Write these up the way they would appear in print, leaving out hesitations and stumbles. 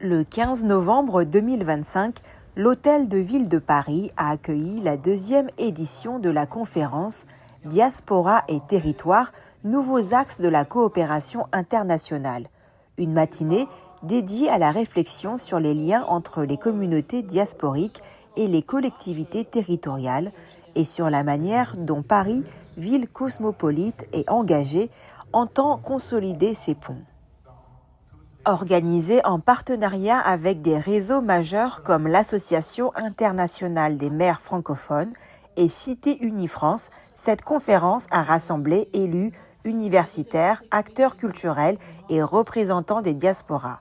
Le 15 novembre 2025, l'Hôtel de Ville de Paris a accueilli la deuxième édition de la conférence Diaspora et territoire, nouveaux axes de la coopération internationale. Une matinée dédiée à la réflexion sur les liens entre les communautés diasporiques et les collectivités territoriales et sur la manière dont Paris, ville cosmopolite et engagée, entend consolider ces ponts. Organisée en partenariat avec des réseaux majeurs comme l'Association internationale des maires francophones et Cité Unifrance, cette conférence a rassemblé élus, universitaires, acteurs culturels et représentants des diasporas.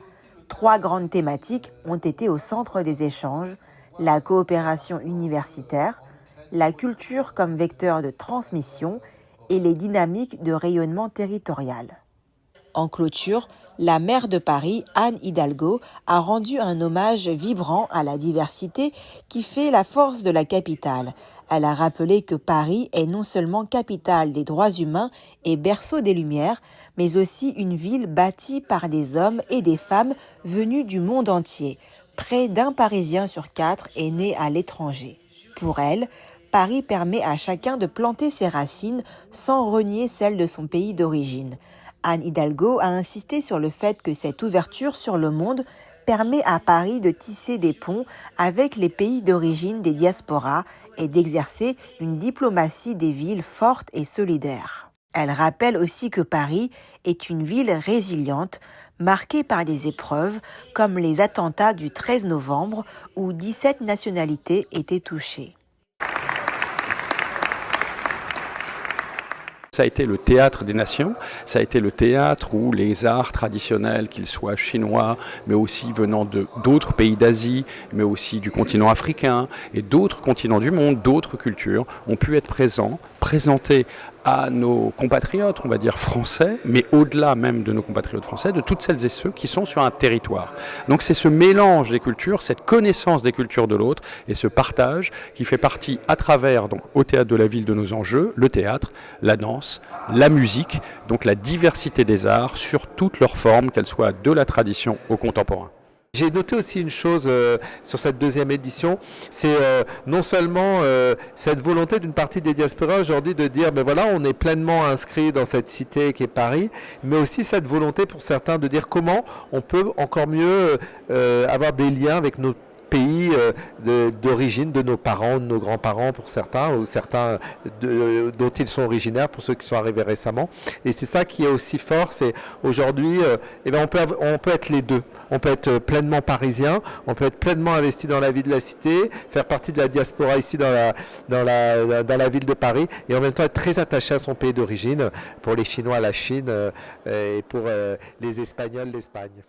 3 grandes thématiques ont été au centre des échanges: la coopération universitaire, la culture comme vecteur de transmission et les dynamiques de rayonnement territorial. En clôture, la maire de Paris, Anne Hidalgo, a rendu un hommage vibrant à la diversité qui fait la force de la capitale. Elle a rappelé que Paris est non seulement capitale des droits humains et berceau des Lumières, mais aussi une ville bâtie par des hommes et des femmes venus du monde entier. Près d'un Parisien sur 4 est né à l'étranger. Pour elle, Paris permet à chacun de planter ses racines sans renier celles de son pays d'origine. Anne Hidalgo a insisté sur le fait que cette ouverture sur le monde permet à Paris de tisser des ponts avec les pays d'origine des diasporas et d'exercer une diplomatie des villes forte et solidaire. Elle rappelle aussi que Paris est une ville résiliente, marquée par des épreuves comme les attentats du 13 novembre où 17 nationalités étaient touchées. Ça a été le théâtre des nations, ça a été le théâtre où les arts traditionnels, qu'ils soient chinois, mais aussi venant d'autres pays d'Asie, mais aussi du continent africain et d'autres continents du monde, d'autres cultures, ont pu être présentés à nos compatriotes, on va dire français, mais au-delà même de nos compatriotes français, de toutes celles et ceux qui sont sur un territoire. Donc c'est ce mélange des cultures, cette connaissance des cultures de l'autre et ce partage qui fait partie à travers, donc au Théâtre de la Ville, de nos enjeux, le théâtre, la danse, la musique, donc la diversité des arts sur toutes leurs formes, qu'elles soient de la tradition au contemporain. J'ai noté aussi une chose sur cette deuxième édition, c'est non seulement cette volonté d'une partie des diasporas aujourd'hui de dire ben voilà, on est pleinement inscrit dans cette cité qui est Paris, mais aussi cette volonté pour certains de dire comment on peut encore mieux avoir des liens avec nos pays d'origine de nos parents, de nos grands-parents pour certains, ou certains dont ils sont originaires pour ceux qui sont arrivés récemment. Et c'est ça qui est aussi fort, c'est aujourd'hui, on peut être les deux. On peut être pleinement parisien, on peut être pleinement investi dans la vie de la cité, faire partie de la diaspora ici dans la ville de Paris, et en même temps être très attaché à son pays d'origine, pour les Chinois la Chine et pour les Espagnols l'Espagne.